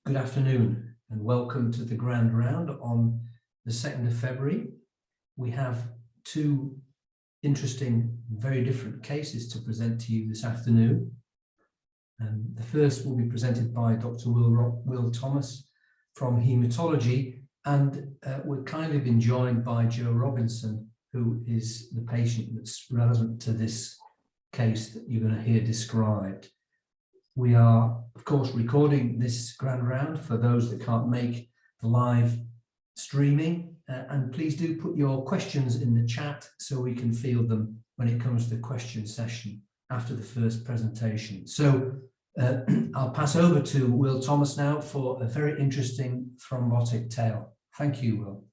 Good afternoon and welcome to the Grand Round on the 2nd of February. We have two interesting, very different cases to present to you this afternoon. The first will be presented by Dr. Will Thomas from Haematology, and we're kindly been joined by Joe Robinson, who is the patient that's relevant to this case that you're going to hear described. We are, of course, recording this Grand Round for those that can't make the live streaming, and please do put your questions in the chat so we can field them when it comes to the question session after the first presentation. So I'll pass over to Will Thomas now for a very interesting thrombotic tale. Thank you, Will.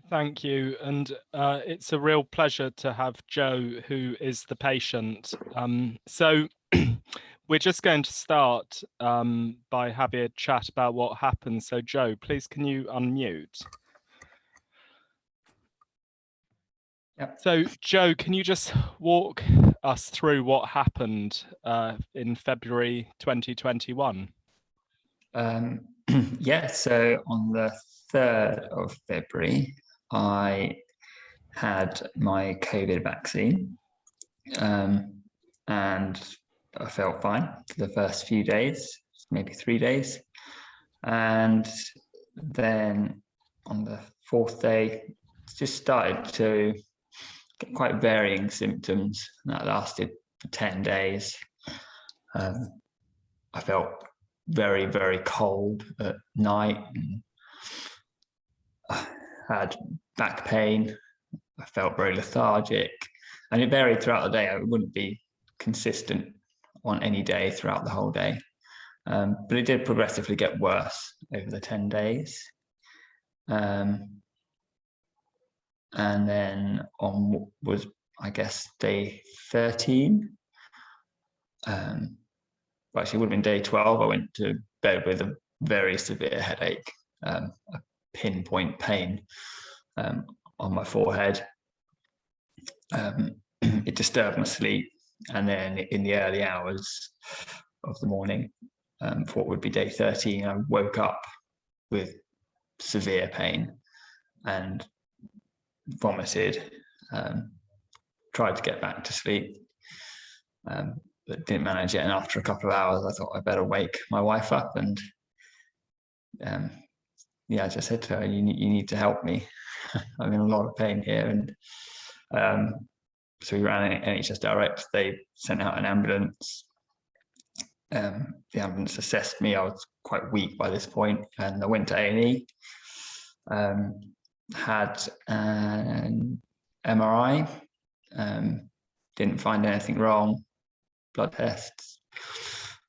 Thank you, and it's a real pleasure to have Joe, who is the patient. So we're just going to start by having a chat about what happened. So Joe, please can you unmute? Yep. So Joe, can you just walk us through what happened in February 2021? Yeah, so on the 3rd of February, I had my COVID vaccine, and I felt fine for the first few days, maybe 3 days. And then on the 4th day, just started to get quite varying symptoms. That lasted for 10 days. I felt very, very cold at night. And I had back pain. I felt very lethargic, and it varied throughout the day. It wouldn't be consistent on any day throughout the whole day, but it did progressively get worse over the 10 days. And then on was, I guess, day 13. Well, actually, it would have been day 12. I went to bed with a very severe headache, a pinpoint pain on my forehead. It disturbed my sleep, and then in the early hours of the morning, for what would be day 13, I woke up with severe pain and vomited. Tried to get back to sleep, but didn't manage it. And after a couple of hours, I thought I'd better wake my wife up, and yeah, I just said to her, you need to help me. I'm in a lot of pain here. And so we ran an NHS Direct. They sent out an ambulance. The ambulance assessed me. I was quite weak by this point, and I went to A&E. Had an MRI. Didn't find anything wrong. Blood tests.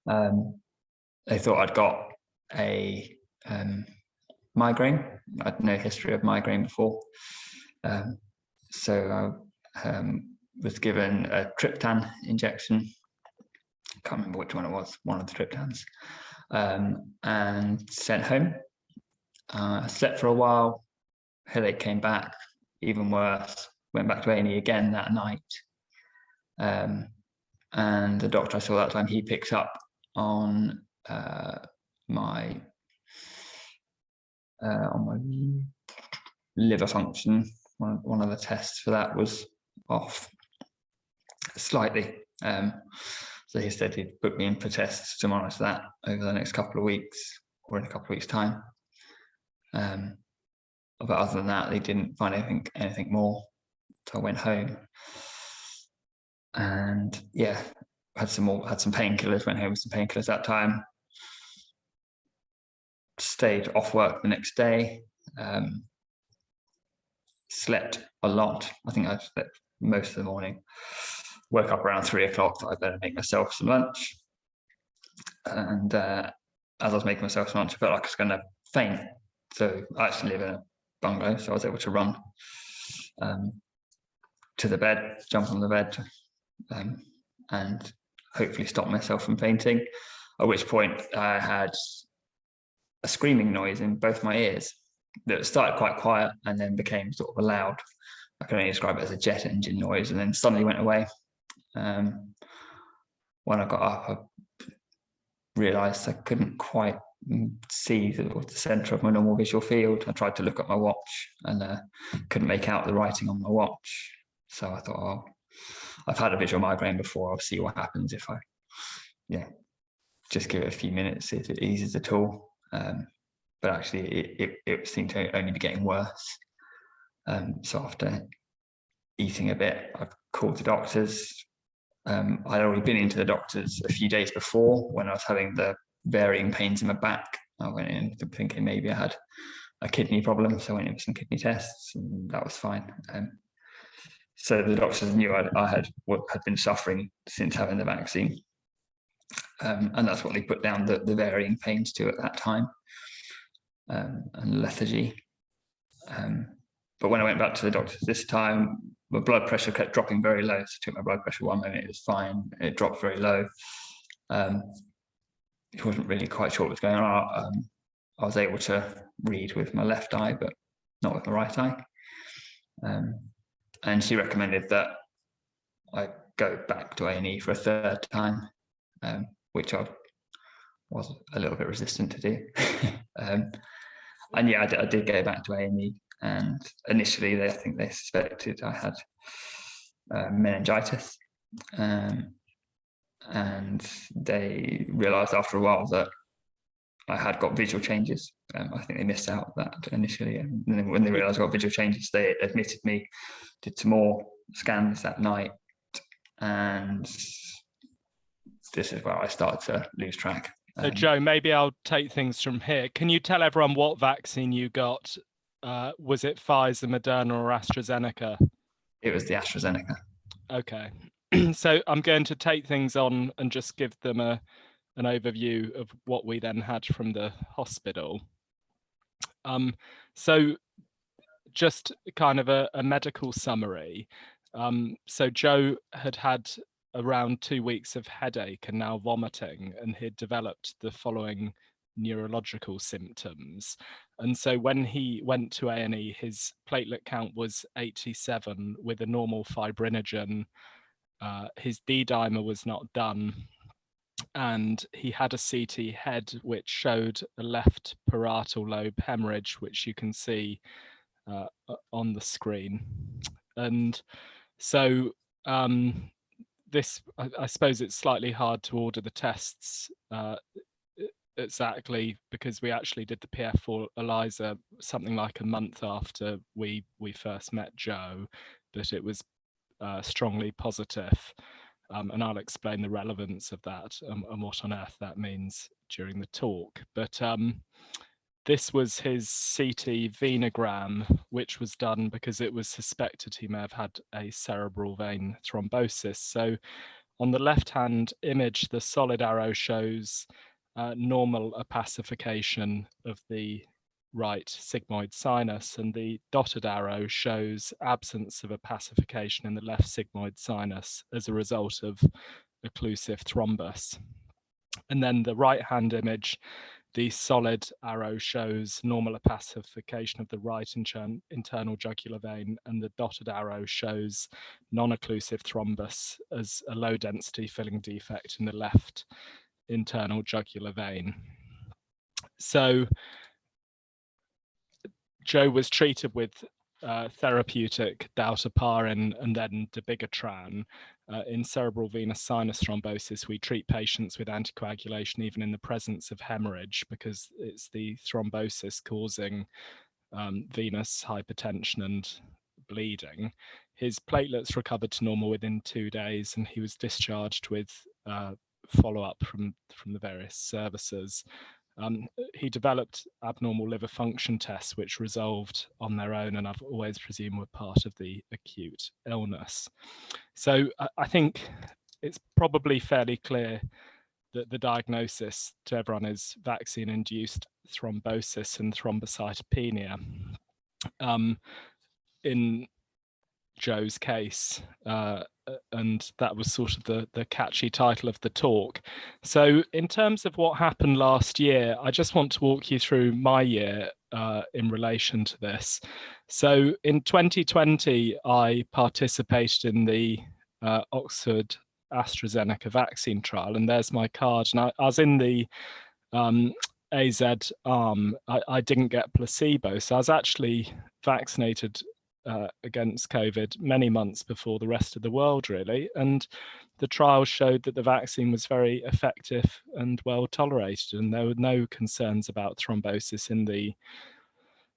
They thought I'd got a migraine. I had no history of migraine before. So I was given a triptan injection. Can't remember which one it was, one of the triptans, and sent home. I slept for a while. Headache came back, even worse. Went back to A&E again that night. And the doctor I saw that time, he picked up on my liver function. One of the tests for that was off slightly. So he said he'd book me in for tests to monitor that over the next couple of weeks, or in a couple of weeks' time. But other than that, they didn't find anything more. So I went home, and yeah, had some painkillers. Went home with some painkillers that time. Stayed off work the next day. Slept a lot. I think I slept most of the morning. Woke up around 3 o'clock. Thought I'd better make myself some lunch. And as I was making myself some lunch, I felt like I was going to faint. So I actually live in a bungalow, so I was able to run to the bed, jump on the bed, and hopefully stop myself from fainting. At which point I had a screaming noise in both my ears that started quite quiet and then became sort of a loud. I can only describe it as a jet engine noise, and then suddenly went away. When I got up, I realised I couldn't quite see the centre of my normal visual field. I tried to look at my watch and couldn't make out the writing on my watch. So I thought, oh, I've had a visual migraine before. I'll see what happens if I, just give it a few minutes, see if it eases at all. But actually, it seemed to only be getting worse. So after eating a bit, I called the doctors. I'd already been into the doctors a few days before when I was having the varying pains in my back. I went in thinking maybe I had a kidney problem, so I went in for some kidney tests, and that was fine. So the doctors knew I had been suffering since having the vaccine, and that's what they put down the varying pains to at that time, and lethargy. But when I went back to the doctors this time, my blood pressure kept dropping very low. So I took my blood pressure one minute, it was fine. It dropped very low. I wasn't really quite sure what was going on. I was able to read with my left eye, but not with my right eye. And she recommended that I go back to A&E for a third time, which I was a little bit resistant to do. And yeah, I did go back to A&E. And initially, I think they suspected I had meningitis, and they realised after a while that I had got visual changes. I think they missed out that initially, and then when they realised I got visual changes, they admitted me, did some more scans that night, and this is where I started to lose track. So Joe, maybe I'll take things from here. Can you tell everyone what vaccine you got? Was it Pfizer, Moderna, or AstraZeneca? It was the AstraZeneca. Okay. So I'm going to take things on and just give them an overview of what we then had from the hospital. So just kind of a medical summary. So Joe had around 2 weeks of headache and now vomiting, and he'd developed the following neurological symptoms. And so when he went to A&E, his platelet count was 87 with a normal fibrinogen. His D-dimer was not done, and he had a CT head which showed a left parietal lobe hemorrhage, which you can see on the screen. And so this, I suppose it's slightly hard to order the tests exactly, because we actually did the PF4 ELISA something like a month after we first met Joe, but it was strongly positive. And I'll explain the relevance of that and what on earth that means during the talk. But this was his CT venogram, which was done because it was suspected he may have had a cerebral vein thrombosis. So on the left-hand image, the solid arrow shows normal opacification of the right sigmoid sinus, and the dotted arrow shows absence of opacification in the left sigmoid sinus as a result of occlusive thrombus. And then the right-hand image, the solid arrow shows normal opacification of the right internal jugular vein, and the dotted arrow shows non-occlusive thrombus as a low-density filling defect in the left internal jugular vein. So Joe was treated with therapeutic dalteparin and then dabigatran. In cerebral venous sinus thrombosis, we treat patients with anticoagulation even in the presence of hemorrhage, because it's the thrombosis causing venous hypertension and bleeding. His platelets recovered to normal within 2 days, and he was discharged with follow-up from the various services. He developed abnormal liver function tests, which resolved on their own, and I've always presumed were part of the acute illness. So I think it's probably fairly clear that the diagnosis to everyone is vaccine-induced thrombosis and thrombocytopenia. In Joe's case, and that was sort of the catchy title of the talk. So in terms of what happened last year, I just want to walk you through my year in relation to this. So in 2020, I participated in the Oxford AstraZeneca vaccine trial, and there's my card. And I was in the AZ arm. I didn't get placebo, so I was actually vaccinated against COVID many months before the rest of the world, really. And the trial showed that the vaccine was very effective and well tolerated, and there were no concerns about thrombosis in the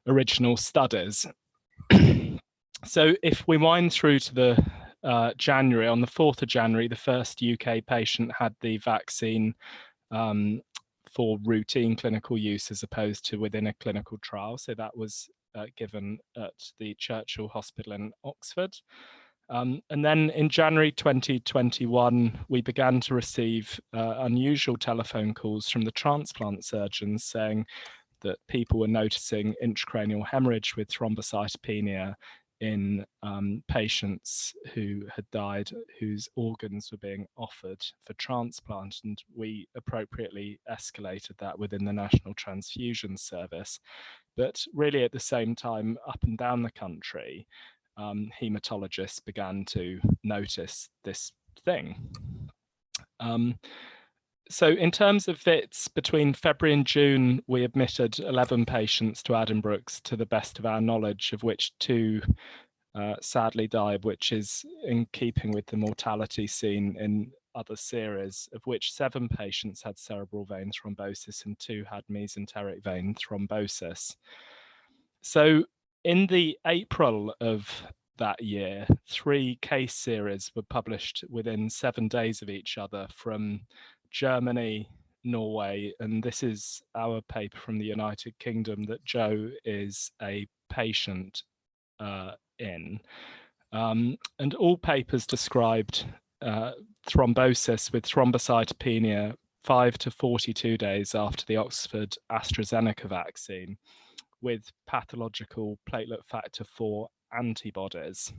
original studies. So if we wind through to the January, on the 4th of January, the first UK patient had the vaccine for routine clinical use as opposed to within a clinical trial. So that was given at the Churchill Hospital in Oxford. And then in January 2021, we began to receive unusual telephone calls from the transplant surgeons saying that people were noticing intracranial hemorrhage with thrombocytopenia in patients who had died, whose organs were being offered for transplant. And we appropriately escalated that within the National Transfusion Service. But really at the same time, up and down the country, haematologists began to notice this thing. So in terms of VITs, between February and June, we admitted 11 patients to Addenbrooke's to the best of our knowledge, of which 2 sadly died, which is in keeping with the mortality seen in other series, of which 7 patients had cerebral vein thrombosis and 2 had mesenteric vein thrombosis. So in the April of that year, 3 case series were published within 7 days of each other from Germany, Norway, and this is our paper from the United Kingdom that Joe is a patient in. And all papers described thrombosis with thrombocytopenia 5 to 42 days after the Oxford AstraZeneca vaccine, with pathological platelet factor 4 antibodies.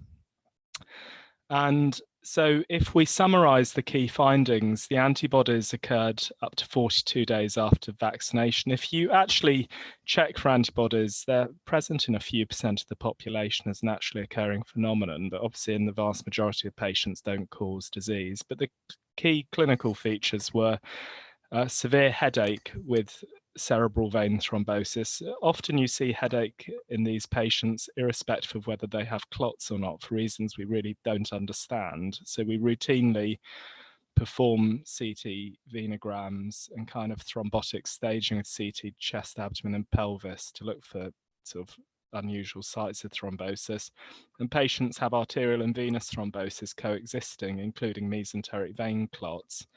And so if we summarize the key findings, the antibodies occurred up to 42 days after vaccination. If you actually check for antibodies, they're present in a few percent of the population as naturally occurring phenomenon, but obviously in the vast majority of patients don't cause disease. But the key clinical features were severe headache with cerebral vein thrombosis. Often you see headache in these patients irrespective of whether they have clots or not, for reasons we really don't understand. So we routinely perform CT venograms and kind of thrombotic staging of CT chest, abdomen and pelvis to look for sort of unusual sites of thrombosis. And patients have arterial and venous thrombosis coexisting, including mesenteric vein clots.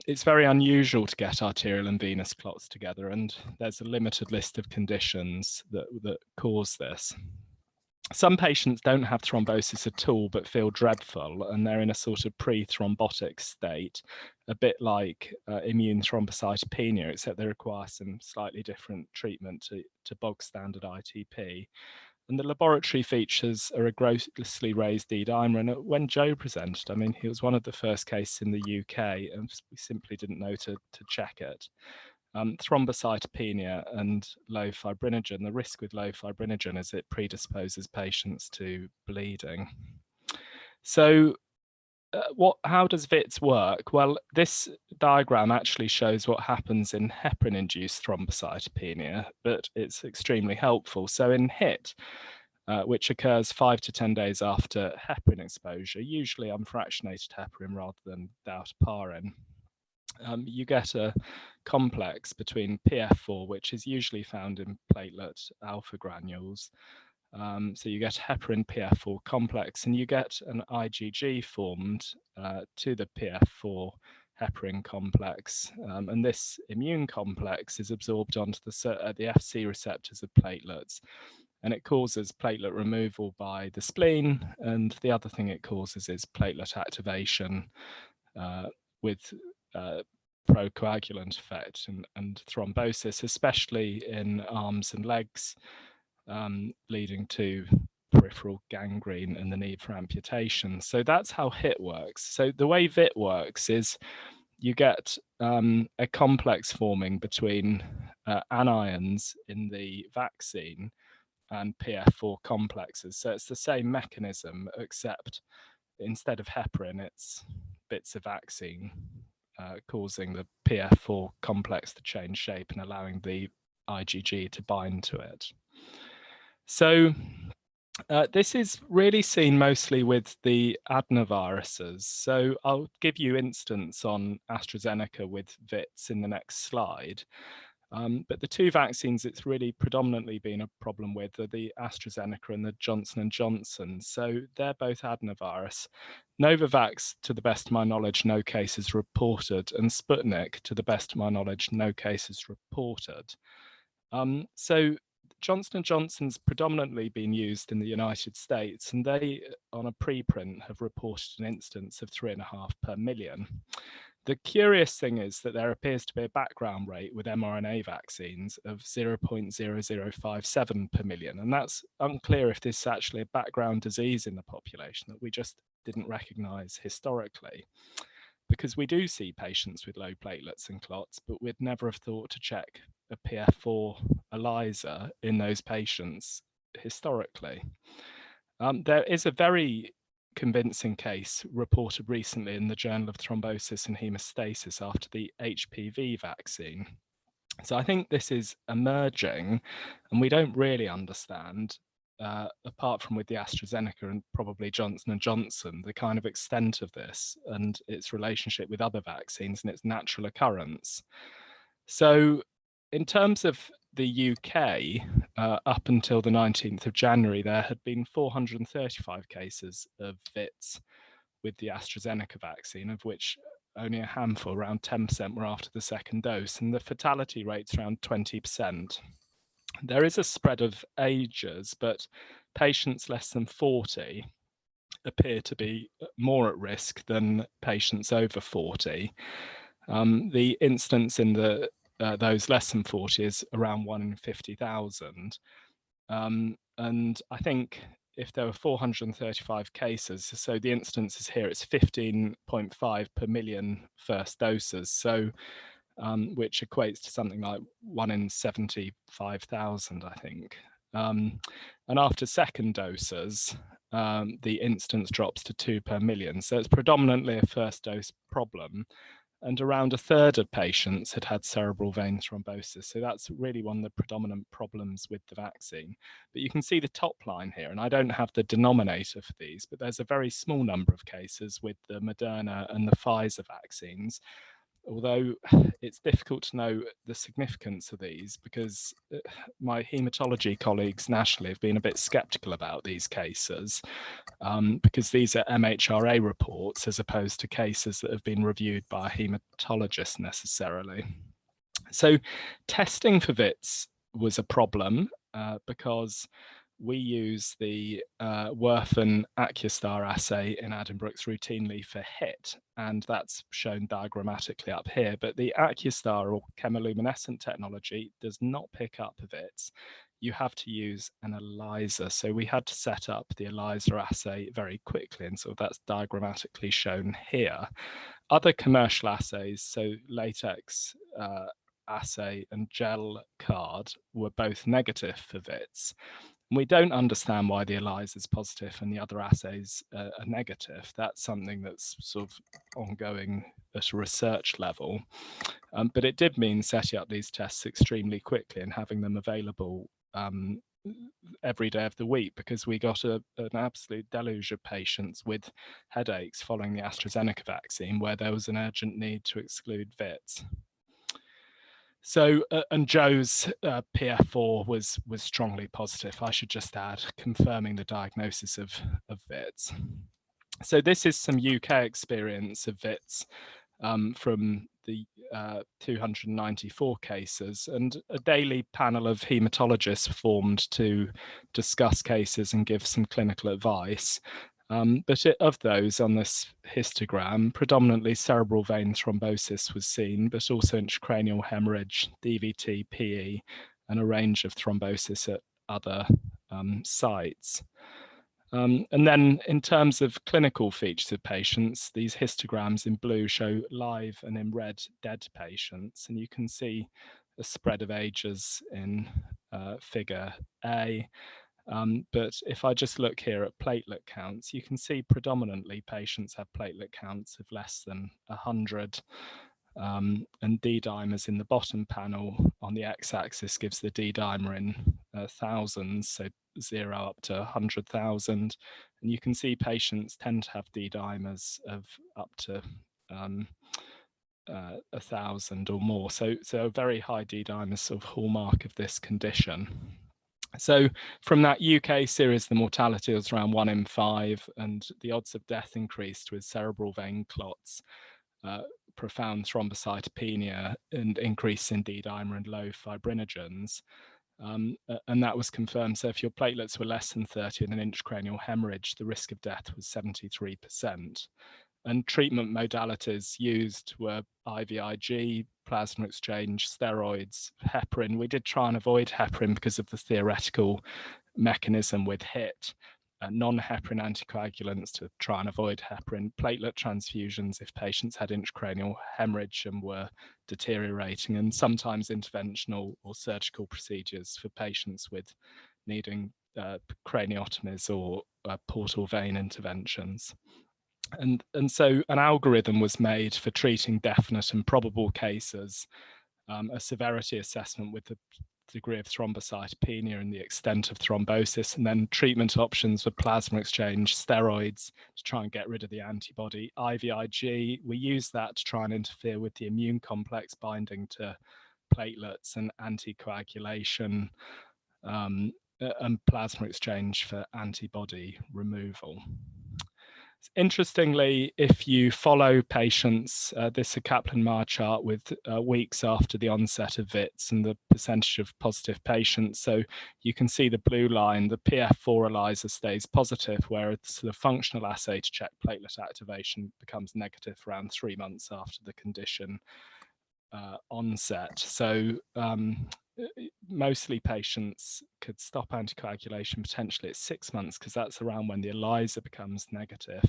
It's very unusual to get arterial and venous clots together, and there's a limited list of conditions that cause this. Some patients don't have thrombosis at all but feel dreadful, and they're in a sort of pre-thrombotic state, a bit like immune thrombocytopenia, except they require some slightly different treatment to bog standard ITP. And the laboratory features are a grossly raised D-dimer. And when Joe presented, I mean, he was one of the first cases in the UK, and we simply didn't know to check it. Thrombocytopenia and low fibrinogen. The risk with low fibrinogen is it predisposes patients to bleeding. So how does VITS work? Well, this diagram actually shows what happens in heparin-induced thrombocytopenia, but it's extremely helpful. So in HIT, which occurs 5 to 10 days after heparin exposure, usually unfractionated heparin rather than dalteparin, you get a complex between PF4, which is usually found in platelet alpha granules. So you get heparin PF4 complex, and you get an IgG formed to the PF4 heparin complex, and this immune complex is absorbed onto the FC receptors of platelets, and it causes platelet removal by the spleen, and the other thing it causes is platelet activation with procoagulant effect and thrombosis, especially in arms and legs, leading to peripheral gangrene and the need for amputation. So that's how HIT works. So the way VIT works is you get a complex forming between anions in the vaccine and PF4 complexes. So it's the same mechanism, except instead of heparin, it's bits of vaccine causing the PF4 complex to change shape and allowing the IgG to bind to it. So this is really seen mostly with the adenoviruses. So I'll give you instance on AstraZeneca with VITS in the next slide. But the two vaccines it's really predominantly been a problem with are the AstraZeneca and the Johnson & Johnson. So they're both adenovirus. Novavax, to the best of my knowledge, no cases reported, and Sputnik, to the best of my knowledge, no cases reported. So Johnson & Johnson's predominantly been used in the United States, and they, on a preprint, have reported an instance of 3.5 per million. The curious thing is that there appears to be a background rate with mRNA vaccines of 0.0057 per million, and that's unclear if this is actually a background disease in the population that we just didn't recognize historically. Because we do see patients with low platelets and clots, but we'd never have thought to check a PF4 ELISA in those patients historically. There is a very convincing case reported recently in the Journal of Thrombosis and Hemostasis after the HPV vaccine. So I think this is emerging, and we don't really understand, apart from with the AstraZeneca and probably Johnson & Johnson, the kind of extent of this and its relationship with other vaccines and its natural occurrence. So in terms of the UK, up until the 19th of January, there had been 435 cases of VITS with the AstraZeneca vaccine, of which only a handful, around 10%, were after the second dose, and the fatality rate's around 20%. There is a spread of ages, but patients less than 40 appear to be more at risk than patients over 40. The incidence in those less than 40 is around 1 in 50,000. And I think if there were 435 cases, so the incidences here, it's 15.5 per million first doses, so which equates to something like 1 in 75,000, I think. And after second doses, the incidence drops to 2 per million. So it's predominantly a first dose problem. And around a third of patients had had cerebral vein thrombosis. So that's really one of the predominant problems with the vaccine. But you can see the top line here, and I don't have the denominator for these, but there's a very small number of cases with the Moderna and the Pfizer vaccines, although it's difficult to know the significance of these because my haematology colleagues nationally have been a bit skeptical about these cases because these are MHRA reports as opposed to cases that have been reviewed by a haematologist necessarily. So testing for VITS was a problem because we use the Werfen AccuStar assay in Addenbrooke's routinely for HIT, and that's shown diagrammatically up here. But the AccuStar or chemoluminescent technology does not pick up VITS. You have to use an ELISA. So we had to set up the ELISA assay very quickly, and so that's diagrammatically shown here. Other commercial assays, so latex assay and gel card, were both negative for VITS. We don't understand why the ELISA is positive and the other assays are negative. That's something that's sort of ongoing at a research level. But it did mean setting up these tests extremely quickly and having them available every day of the week, because we got an absolute deluge of patients with headaches following the AstraZeneca vaccine where there was an urgent need to exclude VITS. So, and Joe's PF4 was strongly positive, I should just add, confirming the diagnosis of VITS. So this is some UK experience of VITS from the 294 cases, and a daily panel of haematologists formed to discuss cases and give some clinical advice. But of those on this histogram, predominantly cerebral vein thrombosis was seen, but also intracranial hemorrhage, DVT, PE, and a range of thrombosis at other sites. And then in terms of clinical features of patients, these histograms in blue show live and in red dead patients, and you can see a spread of ages in figure A. But if I just look here at platelet counts, you can see predominantly patients have platelet counts of less than 100. And D-dimers in the bottom panel on the x-axis gives the D-dimer in thousands, so 0 up to 100,000. And you can see patients tend to have D-dimers of up to 1,000 or more. So a very high D-dimer is sort of hallmark of this condition. So from that UK series, the mortality was around 1 in 5, and the odds of death increased with cerebral vein clots, profound thrombocytopenia, and increase in D-dimer and low fibrinogens. And that was confirmed. So if your platelets were less than 30 and an intracranial hemorrhage, the risk of death was 73%. And treatment modalities used were IVIG, plasma exchange, steroids, heparin. We did try and avoid heparin because of the theoretical mechanism with HIT, non-heparin anticoagulants to try and avoid heparin, platelet transfusions if patients had intracranial hemorrhage and were deteriorating, and sometimes interventional or surgical procedures for patients with needing craniotomies or portal vein interventions. And so an algorithm was made for treating definite and probable cases, a severity assessment with the degree of thrombocytopenia and the extent of thrombosis, and then treatment options were plasma exchange, steroids to try and get rid of the antibody, IVIG. We use that to try and interfere with the immune complex binding to platelets, and anticoagulation, and plasma exchange for antibody removal. Interestingly, if you follow patients, this is a Kaplan-Meier chart with weeks after the onset of VITS and the percentage of positive patients. So you can see the blue line, the PF4 ELISA stays positive, whereas the functional assay to check platelet activation becomes negative around 3 months after the condition onset. So mostly patients could stop anticoagulation potentially at 6 months, because that's around when the ELISA becomes negative.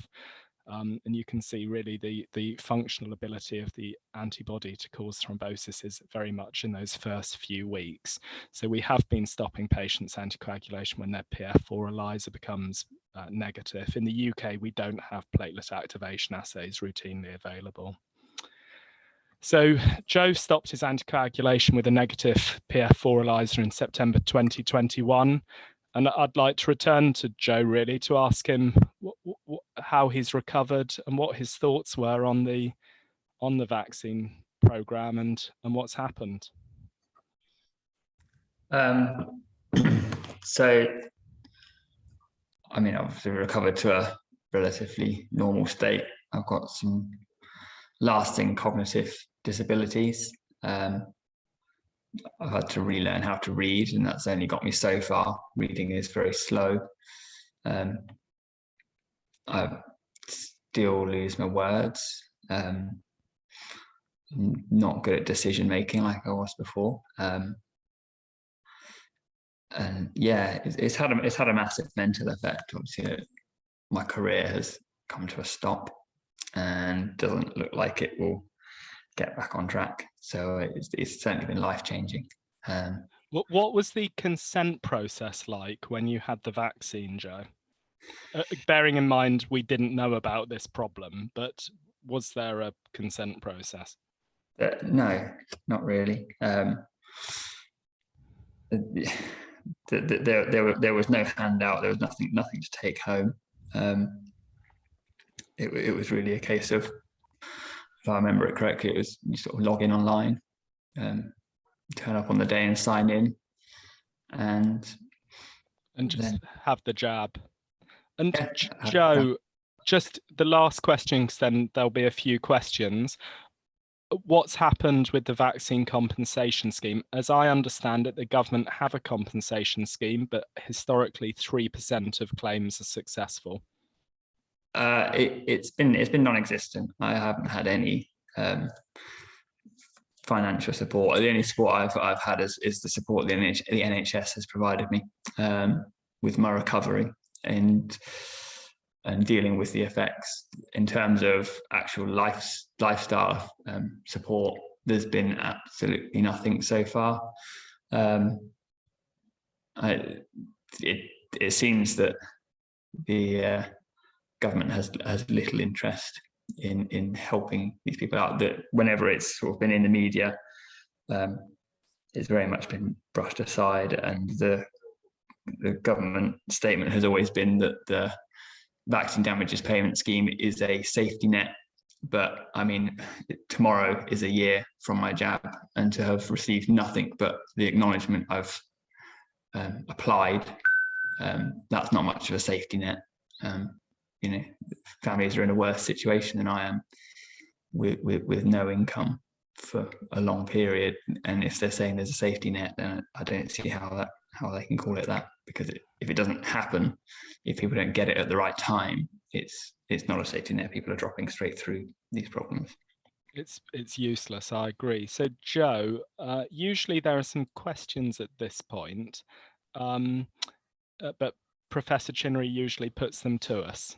And you can see really the functional ability of the antibody to cause thrombosis is very much in those first few weeks. So we have been stopping patients' anticoagulation when their PF4 ELISA becomes negative. In the UK, we don't have platelet activation assays routinely available. So Joe stopped his anticoagulation with a negative PF4 ELISA in September 2021. And I'd like to return to Joe really to ask him how he's recovered and what his thoughts were on the vaccine program and what's happened. So, I mean, I've recovered to a relatively normal state. I've got some lasting cognitive disabilities. I've had to relearn how to read, and that's only got me so far. Reading is very slow. I still lose my words. Not good at decision making like I was before. And yeah, it's had a massive mental effect. Obviously, my career has come to a stop and doesn't look like it will get back on track. So it's certainly been life-changing. What was the consent process like when you had the vaccine, Joe? Bearing in mind we didn't know about this problem, but was there a consent process? No, not really. There was no handout. There was nothing to take home. It was really a case of, if I remember it correctly, it was you sort of log in online, turn up on the day and sign in, and just then have the jab. And yeah, Joe, just the last question, because then there'll be a few questions. What's happened with the vaccine compensation scheme? As I understand it, the government have a compensation scheme, but historically 3% of claims are successful. It's been non-existent. I haven't had any financial support. The only support I've had is the support the NHS has provided me with my recovery and dealing with the effects. In terms of actual lifestyle support, there's been absolutely nothing so far. it seems that the government has little interest in helping these people out. That whenever it's sort of been in the media, it's very much been brushed aside, and the government statement has always been that the vaccine damages payment scheme is a safety net. But I mean, tomorrow is a year from my jab, and to have received nothing but the acknowledgement I've applied, that's not much of a safety net. You know, families are in a worse situation than I am, with no income for a long period. And if they're saying there's a safety net, then I don't see how they can call it that, because if it doesn't happen, if people don't get it at the right time, it's not a safety net. People are dropping straight through these problems. It's useless. I agree. So Joe, usually there are some questions at this point, but Professor Chinnery usually puts them to us.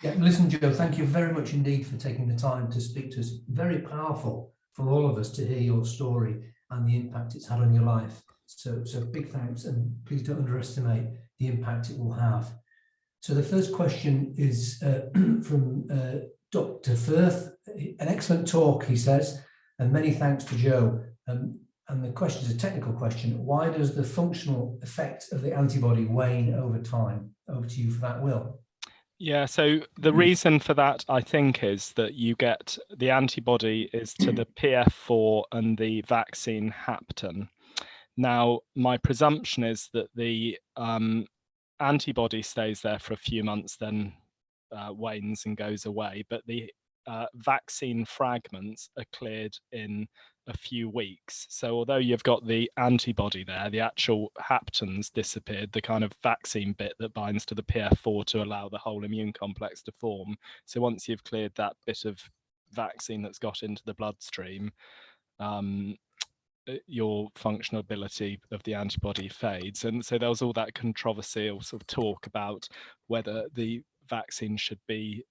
Yeah, listen, Joe, thank you very much indeed for taking the time to speak to us. Very powerful for all of us to hear your story and the impact it's had on your life. So big thanks, and please don't underestimate the impact it will have. So the first question is from Dr. Firth. An excellent talk, he says, and many thanks to Joe. And the question is a technical question. Why does the functional effect of the antibody wane over time? Over to you for that, Will. Yeah, so the reason for that, I think, is that you get the antibody is to the PF4 and the vaccine hapten. Now, my presumption is that the antibody stays there for a few months, then wanes and goes away, but the vaccine fragments are cleared in a few weeks. So although you've got the antibody there, the actual haptens disappeared, the kind of vaccine bit that binds to the PF4 to allow the whole immune complex to form. So once you've cleared that bit of vaccine that's got into the bloodstream, your functional ability of the antibody fades. And so there was all that controversial sort of talk about whether the vaccine should be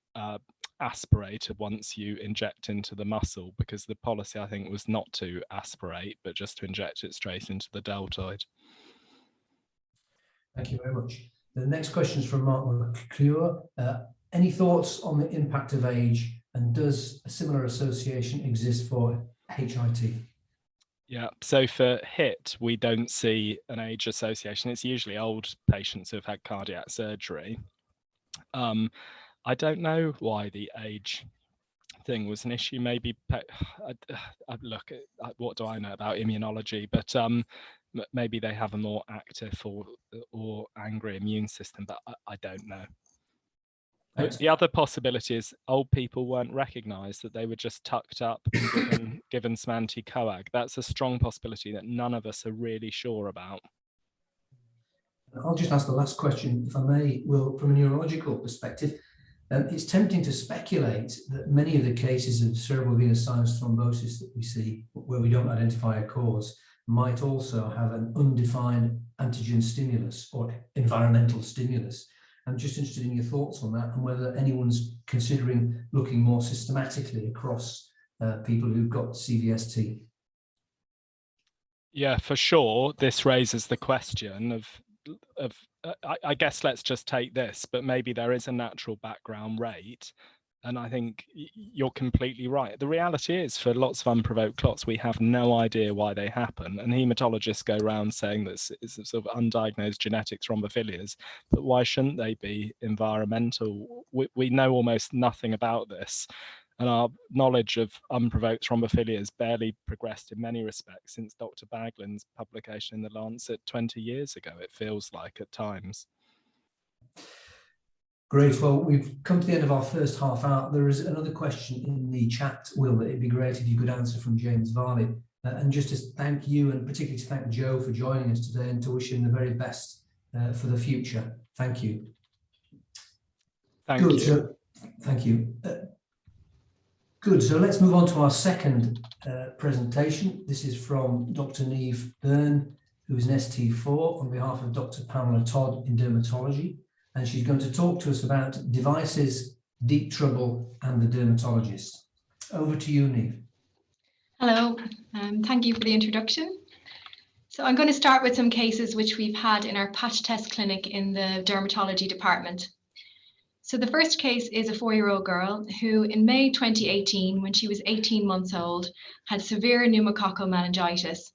aspirated once you inject into the muscle, because the policy, I think, was not to aspirate, but just to inject it straight into the deltoid. Thank you very much. The next question is from Mark McClure. Any thoughts on the impact of age, and does a similar association exist for HIT? Yeah, so for HIT, we don't see an age association. It's usually old patients who have had cardiac surgery. I don't know why the age thing was an issue. Maybe, look, what do I know about immunology? But maybe they have a more active or angry immune system, but I don't know. The other possibility is old people weren't recognised, that they were just tucked up and given some anti-coag. That's a strong possibility that none of us are really sure about. I'll just ask the last question, if I may, Will, from a neurological perspective. It's tempting to speculate that many of the cases of cerebral venous sinus thrombosis that we see, where we don't identify a cause, might also have an undefined antigen stimulus or environmental stimulus. I'm just interested in your thoughts on that, and whether anyone's considering looking more systematically across people who've got CVST. Yeah, for sure. This raises the question of I guess let's just take this, but maybe there is a natural background rate. And I think you're completely right. The reality is, for lots of unprovoked clots, we have no idea why they happen. And haematologists go around saying that it's sort of undiagnosed genetic thrombophilias, but why shouldn't they be environmental? We know almost nothing about this. And our knowledge of unprovoked thrombophilia has barely progressed in many respects since Dr. Baglin's publication in The Lancet 20 years ago, it feels like at times. Great. Well, we've come to the end of our first half hour. There is another question in the chat, Will, that it'd be great if you could answer, from James Varley. And just to thank you, and particularly to thank Joe for joining us today, and to wish him the very best for the future. Thank you. Thank you. So, thank you. Good. So let's move on to our second presentation. This is from Dr. Niamh Byrne, who is an ST4 on behalf of Dr. Pamela Todd in dermatology. And she's going to talk to us about devices, deep trouble, and the dermatologist. Over to you, Niamh. Hello, thank you for the introduction. So I'm going to start with some cases which we've had in our patch test clinic in the dermatology department. So the first case is a 4-year-old girl who in May 2018, when she was 18 months old, had severe pneumococcal meningitis.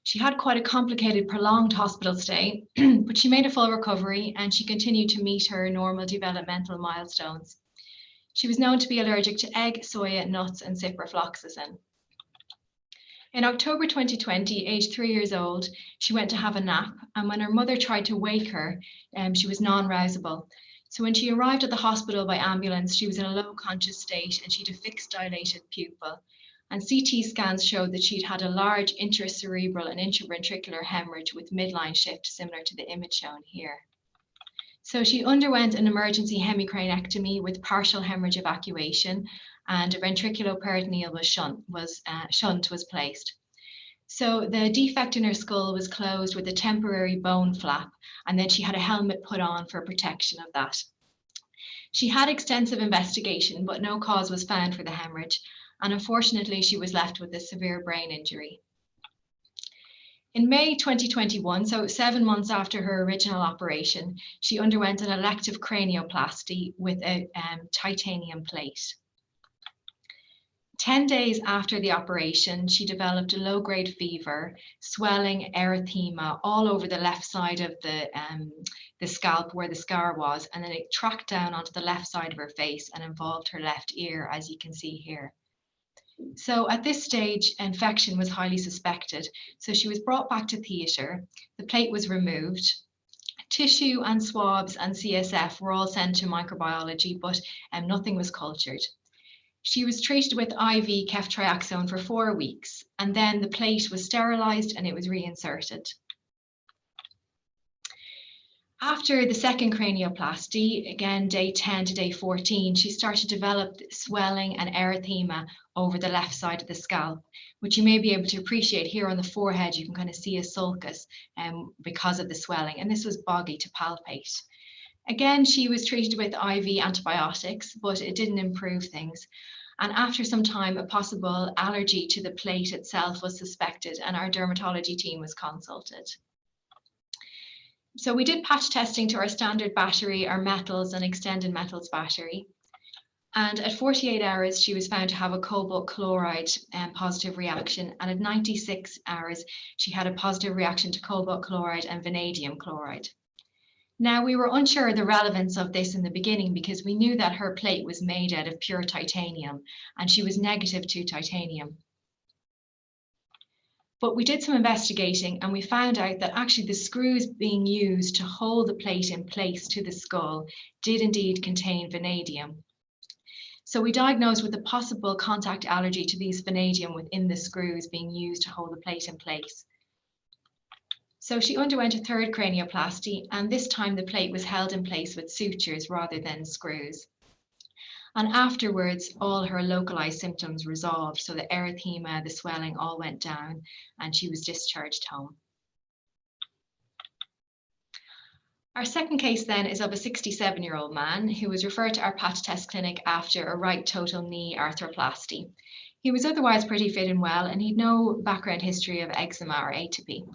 She had quite a complicated, prolonged hospital stay, but she made a full recovery and she continued to meet her normal developmental milestones. She was known to be allergic to egg, soya, nuts, and ciprofloxacin. In October 2020, aged 3 years old, she went to have a nap, and when her mother tried to wake her, she was non-rousable. So when she arrived at the hospital by ambulance, she was in a low conscious state and she had a fixed dilated pupil. And CT scans showed that she'd had a large intracerebral and intraventricular hemorrhage with midline shift, similar to the image shown here. So she underwent an emergency hemicranectomy with partial hemorrhage evacuation, and a ventriculoperitoneal shunt was placed. So the defect in her skull was closed with a temporary bone flap, and then she had a helmet put on for protection of that. She had extensive investigation, but no cause was found for the hemorrhage, and unfortunately she was left with a severe brain injury. In May 2021, so 7 months after her original operation, she underwent an elective cranioplasty with a titanium plate. 10 days after the operation, she developed a low-grade fever, swelling, erythema all over the left side of the scalp where the scar was, and then it tracked down onto the left side of her face and involved her left ear, as you can see here. So at this stage, infection was highly suspected. So she was brought back to theatre, the plate was removed, tissue and swabs and CSF were all sent to microbiology, but nothing was cultured. She was treated with IV ceftriaxone for 4 weeks, and then the plate was sterilised and it was reinserted. After the second cranioplasty, again day 10 to day 14, she started to develop swelling and erythema over the left side of the scalp, which you may be able to appreciate here on the forehead. You can kind of see a sulcus because of the swelling, and this was boggy to palpate. Again, she was treated with IV antibiotics, but it didn't improve things. And after some time, a possible allergy to the plate itself was suspected, and our dermatology team was consulted. So we did patch testing to our standard battery, our metals and extended metals battery. And at 48 hours, she was found to have a cobalt chloride positive reaction. And at 96 hours, she had a positive reaction to cobalt chloride and vanadium chloride. Now, we were unsure of the relevance of this in the beginning because we knew that her plate was made out of pure titanium and she was negative to titanium. But we did some investigating and we found out that actually the screws being used to hold the plate in place to the skull did indeed contain vanadium. So we diagnosed with a possible contact allergy to these vanadium within the screws being used to hold the plate in place. So she underwent a third cranioplasty, and this time the plate was held in place with sutures rather than screws. And afterwards, all her localized symptoms resolved. So the erythema, the swelling all went down, and she was discharged home. Our second case then is of a 67-year-old man who was referred to our patch test clinic after a right total knee arthroplasty. He was otherwise pretty fit and well, and he'd no background history of eczema or atopy.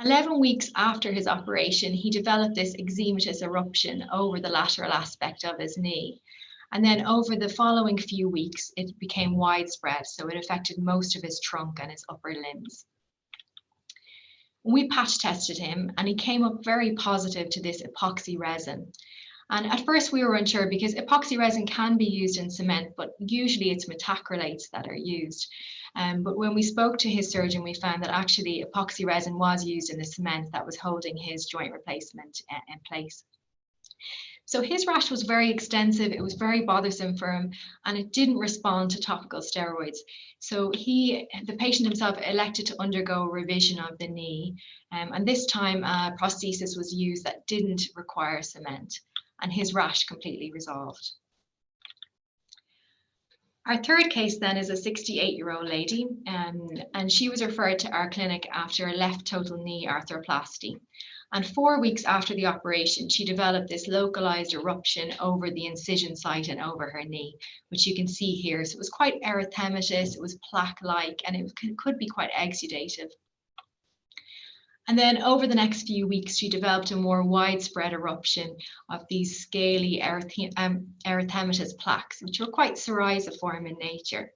11 weeks after his operation, he developed this eczematous eruption over the lateral aspect of his knee. And then over the following few weeks, it became widespread. So it affected most of his trunk and his upper limbs. We patch tested him and he came up very positive to this epoxy resin. And at first we were unsure because epoxy resin can be used in cement, but usually it's metacrylates that are used. But when we spoke to his surgeon, we found that actually epoxy resin was used in the cement that was holding his joint replacement in place. So his rash was very extensive, it was very bothersome for him, and it didn't respond to topical steroids. So the patient himself elected to undergo a revision of the knee, and this time prosthesis was used that didn't require cement, and his rash completely resolved. Our third case then is a 68-year-old lady, and she was referred to our clinic after a left total knee arthroplasty. And 4 weeks after the operation, she developed this localized eruption over the incision site and over her knee, which you can see here. So it was quite erythematous, it was plaque-like, and it could be quite exudative. And then over the next few weeks, she developed a more widespread eruption of these scaly erythematous plaques, which were quite psoriasiform in nature.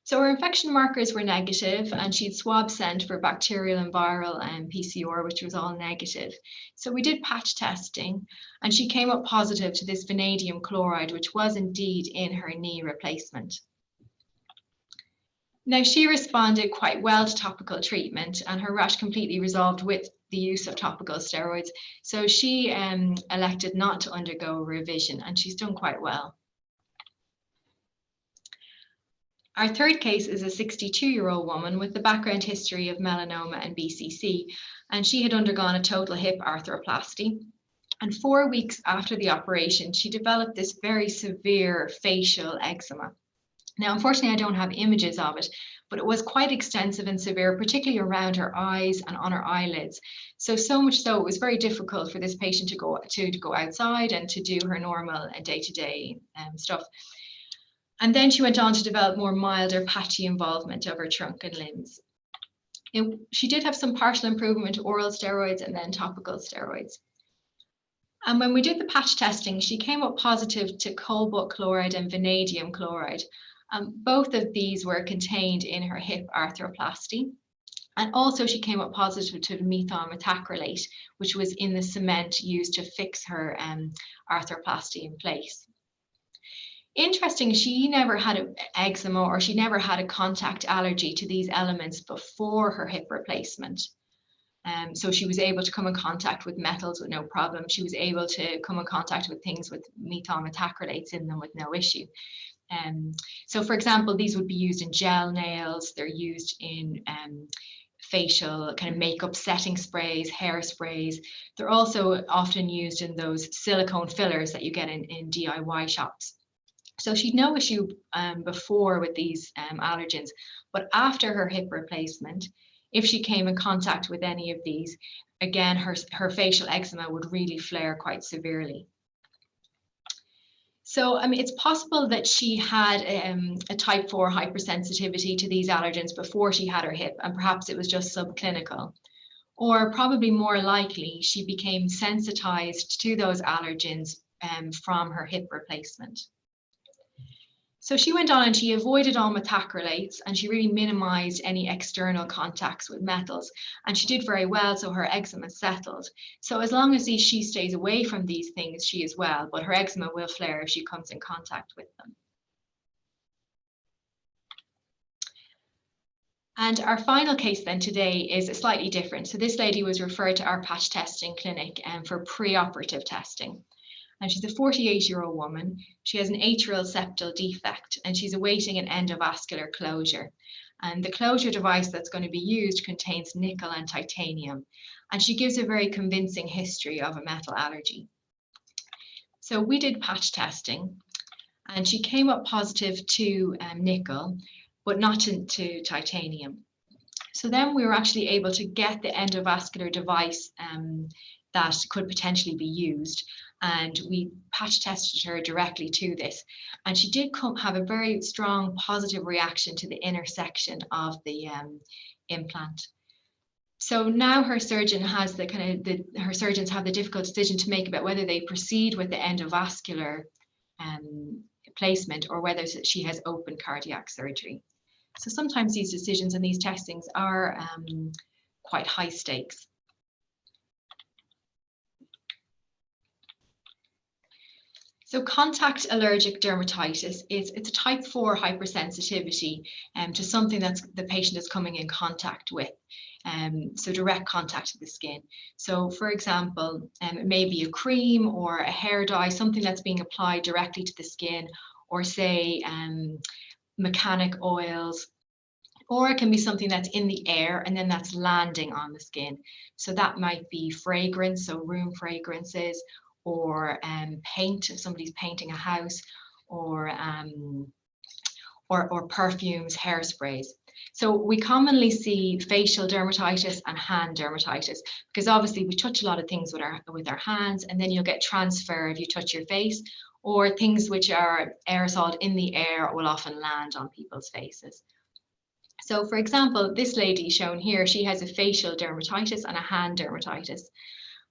So her infection markers were negative, and she'd swab sent for bacterial and viral and PCR, which was all negative. So we did patch testing, and she came up positive to this vanadium chloride, which was indeed in her knee replacement. Now, she responded quite well to topical treatment, and her rash completely resolved with the use of topical steroids. So she elected not to undergo revision, and she's done quite well. Our third case is a 62-year-old woman with a background history of melanoma and BCC, and she had undergone a total hip arthroplasty. And 4 weeks after the operation, she developed this very severe facial eczema. Now, unfortunately, I don't have images of it, but it was quite extensive and severe, particularly around her eyes and on her eyelids. So much so, it was very difficult for this patient to go outside and to do her normal day-to-day stuff. And then she went on to develop more milder patchy involvement of her trunk and limbs. She did have some partial improvement to oral steroids and then topical steroids. And when we did the patch testing, she came up positive to cobalt chloride and vanadium chloride. Both of these were contained in her hip arthroplasty. And also she came up positive to methyl methacrylate, which was in the cement used to fix her arthroplasty in place. Interesting, she never had an eczema or she never had a contact allergy to these elements before her hip replacement. So she was able to come in contact with metals with no problem. She was able to come in contact with things with methyl methacrylates in them with no issue. So for example, these would be used in gel nails. They're used in facial kind of makeup setting sprays, hair sprays. They're also often used in those silicone fillers that you get in DIY shops. So she'd no issue before with these allergens, but after her hip replacement, if she came in contact with any of these, again, her facial eczema would really flare quite severely. So, I mean, it's possible that she had a type 4 hypersensitivity to these allergens before she had her hip, and perhaps it was just subclinical. Or probably more likely, she became sensitized to those allergens from her hip replacement. So she went on and she avoided all methacrylates, and she really minimized any external contacts with metals, and she did very well, so her eczema settled. So as long as she stays away from these things, she is well, but her eczema will flare if she comes in contact with them. And our final case then today is slightly different. So this lady was referred to our patch testing clinic for preoperative testing. And she's a 48-year-old woman. She has an atrial septal defect, and she's awaiting an endovascular closure. And the closure device that's going to be used contains nickel and titanium. And she gives a very convincing history of a metal allergy. So we did patch testing, and she came up positive to nickel, but not to titanium. So then we were actually able to get the endovascular device that could potentially be used. And we patch tested her directly to this. And she did have a very strong positive reaction to the inner section of the implant. So now her surgeon has her surgeons have the difficult decision to make about whether they proceed with the endovascular placement or whether she has open cardiac surgery. So sometimes these decisions and these testings are quite high stakes. So contact allergic dermatitis it's a type 4 hypersensitivity to something that's the patient is coming in contact with. So direct contact to the skin. So for example, it may be a cream or a hair dye, something that's being applied directly to the skin, or say mechanic oils, or it can be something that's in the air and then that's landing on the skin. So that might be fragrance, so room fragrances, or paint, if somebody's painting a house, or perfumes, hairsprays. So we commonly see facial dermatitis and hand dermatitis, because obviously we touch a lot of things with our hands, and then you'll get transfer if you touch your face, or things which are aerosoled in the air will often land on people's faces. So for example, this lady shown here, she has a facial dermatitis and a hand dermatitis.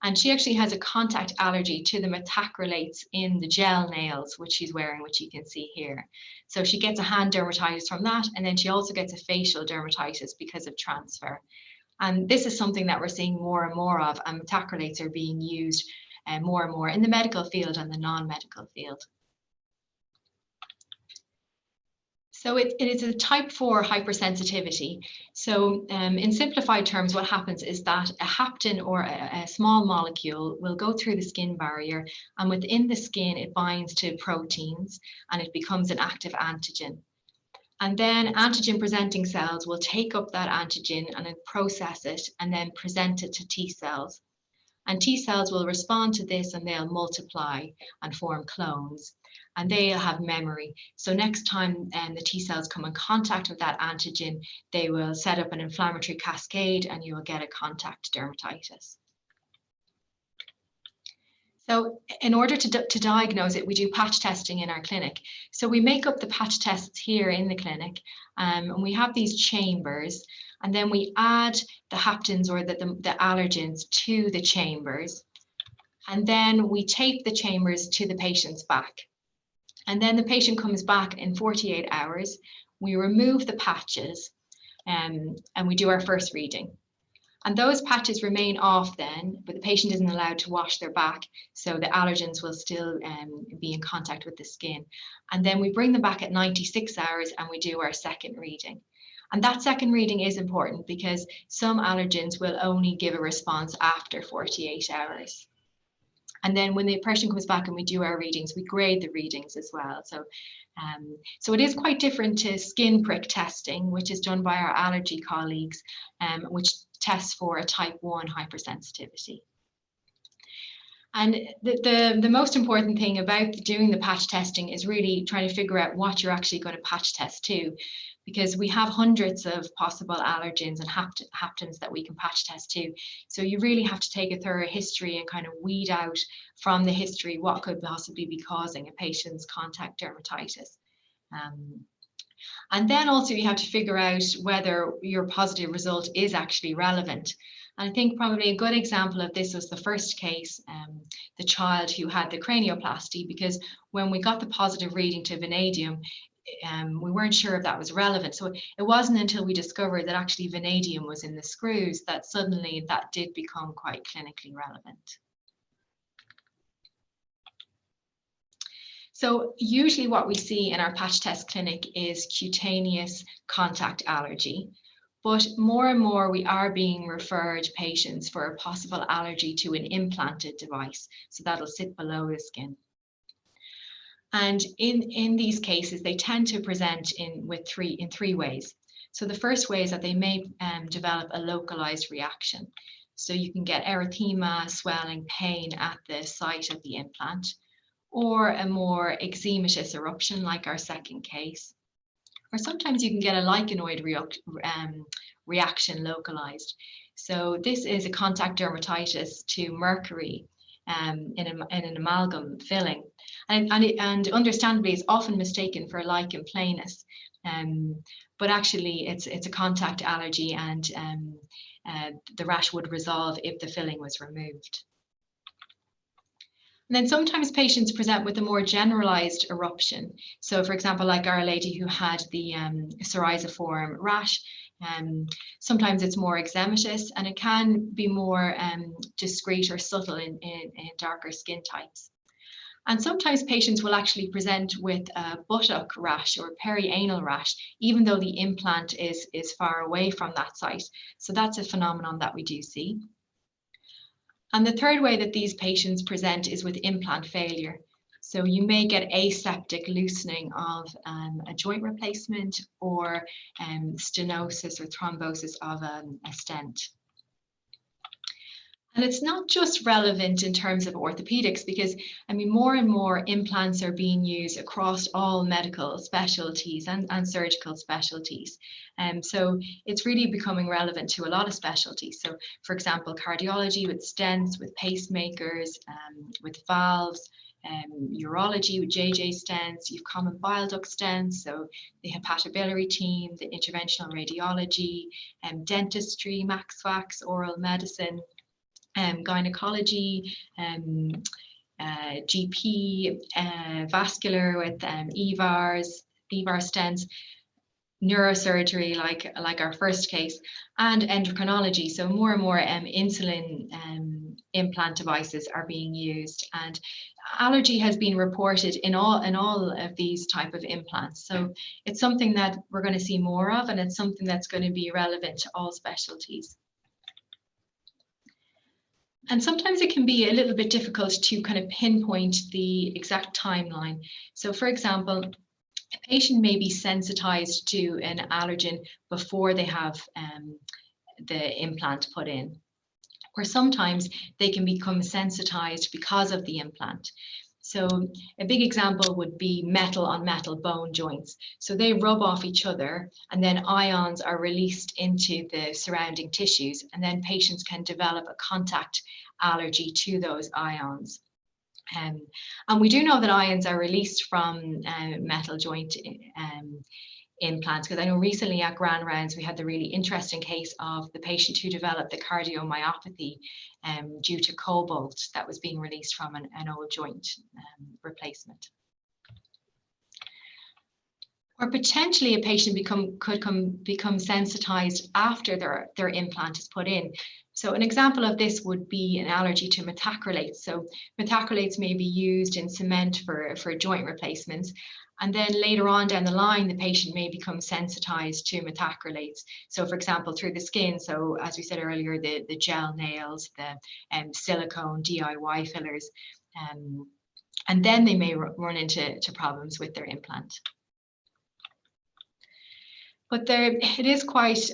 And she actually has a contact allergy to the methacrylates in the gel nails, which she's wearing, which you can see here. So she gets a hand dermatitis from that, and then she also gets a facial dermatitis because of transfer. And this is something that we're seeing more and more of, and methacrylates are being used more and more in the medical field and the non-medical field. So it is a type 4 hypersensitivity. So in simplified terms, what happens is that a hapten or a small molecule will go through the skin barrier, and within the skin, it binds to proteins and it becomes an active antigen. And then antigen presenting cells will take up that antigen and then process it and then present it to T cells. And T cells will respond to this and they'll multiply and form clones. And they'll have memory. So next time the T cells come in contact with that antigen, they will set up an inflammatory cascade and you will get a contact dermatitis. So in order to diagnose it, we do patch testing in our clinic. So we make up the patch tests here in the clinic, and we have these chambers, and then we add the haptens or the allergens to the chambers. And then we tape the chambers to the patient's back. And then the patient comes back in 48 hours. We remove the patches and we do our first reading. And those patches remain off then, but the patient isn't allowed to wash their back. So the allergens will still be in contact with the skin. And then we bring them back at 96 hours and we do our second reading. And that second reading is important because some allergens will only give a response after 48 hours. And then when the person comes back and we do our readings, we grade the readings as well. So it is quite different to skin prick testing, which is done by our allergy colleagues, which tests for a type 1 hypersensitivity. And the most important thing about doing the patch testing is really trying to figure out what you're actually going to patch test to, because we have hundreds of possible allergens and haptens that we can patch test to. So you really have to take a thorough history and kind of weed out from the history what could possibly be causing a patient's contact dermatitis. And then also you have to figure out whether your positive result is actually relevant. And I think probably a good example of this was the first case, the child who had the cranioplasty, because when we got the positive reading to vanadium, we weren't sure if that was relevant. So it wasn't until we discovered that actually vanadium was in the screws that suddenly that did become quite clinically relevant. So usually what we see in our patch test clinic is cutaneous contact allergy, but more and more we are being referred patients for a possible allergy to an implanted device. So that'll sit below the skin. And in these cases, they tend to present in three ways. So the first way is that they may develop a localized reaction. So you can get erythema, swelling, pain at the site of the implant, or a more eczematous eruption like our second case. Or sometimes you can get a lichenoid reaction localized. So this is a contact dermatitis to mercury in an amalgam filling. And understandably, it's often mistaken for lichen planus, but actually it's a contact allergy, and the rash would resolve if the filling was removed. And then sometimes patients present with a more generalized eruption. So for example, like our lady who had the psoriasiform rash, sometimes it's more eczematous, and it can be more discrete or subtle in darker skin types. And sometimes patients will actually present with a buttock rash or perianal rash, even though the implant is far away from that site. So that's a phenomenon that we do see. And the third way that these patients present is with implant failure. So you may get aseptic loosening of a joint replacement, or stenosis or thrombosis of a stent. And it's not just relevant in terms of orthopedics, because I mean, more and more implants are being used across all medical specialties and surgical specialties. So it's really becoming relevant to a lot of specialties. So for example, cardiology with stents, with pacemakers, with valves, urology with JJ stents, you've common bile duct stents, so the hepatobiliary team, the interventional radiology, dentistry, MaxFax, oral medicine, gynecology, GP, vascular with EVAR stents, neurosurgery like our first case, and endocrinology. So more and more insulin implant devices are being used, and allergy has been reported in all of these type of implants. So it's something that we're going to see more of, and it's something that's going to be relevant to all specialties. And sometimes it can be a little bit difficult to kind of pinpoint the exact timeline. So for example, a patient may be sensitized to an allergen before they have the implant put in, or sometimes they can become sensitized because of the implant. So a big example would be metal on metal bone joints. So they rub off each other, and then ions are released into the surrounding tissues, and then patients can develop a contact allergy to those ions. And we do know that ions are released from metal joint implants, because I know recently at Grand Rounds we had the really interesting case of the patient who developed the cardiomyopathy due to cobalt that was being released from an old joint replacement. Or potentially a patient could become sensitized after their implant is put in. So an example of this would be an allergy to methacrylates. So methacrylates may be used in cement for joint replacements. And then later on down the line, the patient may become sensitized to methacrylates. So for example, through the skin. So as we said earlier, the gel nails, the silicone DIY fillers. And then they may run into problems with their implant. But it is quite,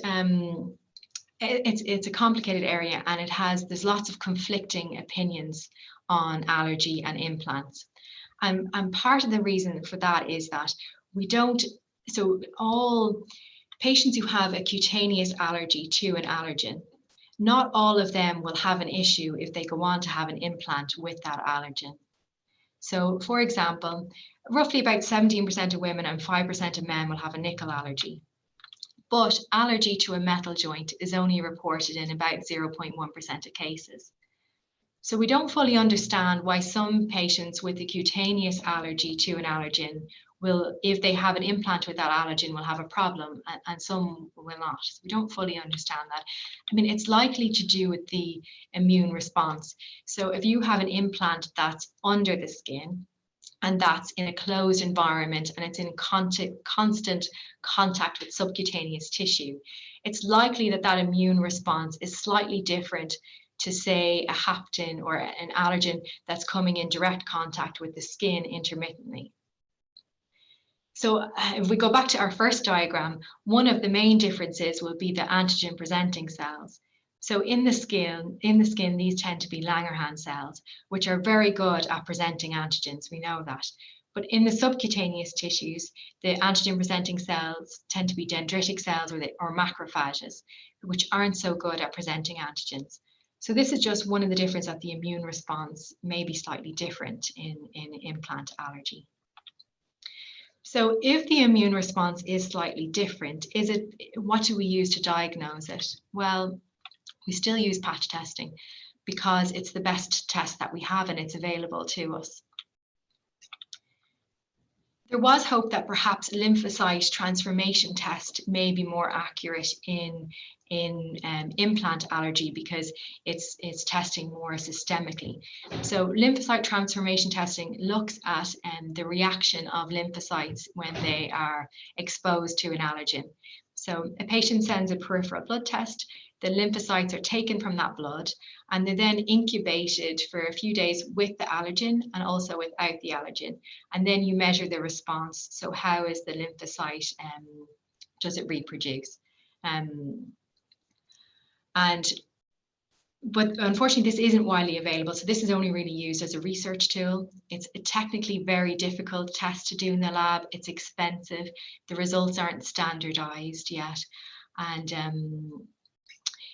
it's a complicated area, and there's lots of conflicting opinions on allergy and implants. And part of the reason for that is that so all patients who have a cutaneous allergy to an allergen, not all of them will have an issue if they go on to have an implant with that allergen. So for example, roughly about 17% of women and 5% of men will have a nickel allergy. But allergy to a metal joint is only reported in about 0.1% of cases. So we don't fully understand why some patients with a cutaneous allergy to an allergen will, if they have an implant with that allergen, will have a problem, and some will not. So we don't fully understand that. I mean, it's likely to do with the immune response. So if you have an implant that's under the skin, and that's in a closed environment, and it's in constant contact with subcutaneous tissue, it's likely that that immune response is slightly different to, say, a haptin or an allergen that's coming in direct contact with the skin intermittently. So if we go back to our first diagram, one of the main differences will be the antigen presenting cells. So in the skin, these tend to be Langerhans cells, which are very good at presenting antigens. We know that. But in the subcutaneous tissues, the antigen presenting cells tend to be dendritic cells or macrophages, which aren't so good at presenting antigens. So this is just one of the differences, that the immune response may be slightly different in implant allergy. So if the immune response is slightly different, what do we use to diagnose it? Well, we still use patch testing because it's the best test that we have and it's available to us. There was hope that perhaps lymphocyte transformation test may be more accurate in implant allergy because it's testing more systemically. So lymphocyte transformation testing looks at the reaction of lymphocytes when they are exposed to an allergen. So a patient sends a peripheral blood test. The lymphocytes are taken from that blood, and they're then incubated for a few days with the allergen and also without the allergen. And then you measure the response. So how is the lymphocyte, does it reproduce? But unfortunately, this isn't widely available. So this is only really used as a research tool. It's a technically very difficult test to do in the lab. It's expensive. The results aren't standardized yet. And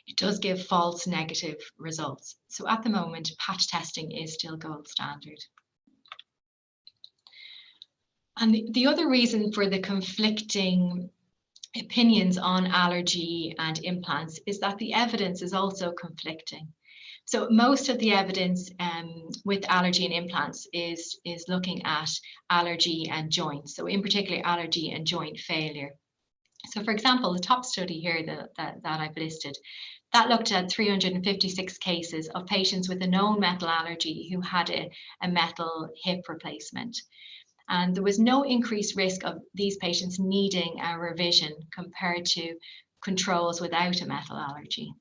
it does give false negative results. So at the moment, patch testing is still gold standard. And the other reason for the conflicting opinions on allergy and implants is that the evidence is also conflicting. So most of the evidence with allergy and implants is looking at allergy and joints. So in particular, allergy and joint failure. So for example, the top study here that I've listed, that looked at 356 cases of patients with a known metal allergy who had a metal hip replacement. And there was no increased risk of these patients needing a revision compared to controls without a metal allergy.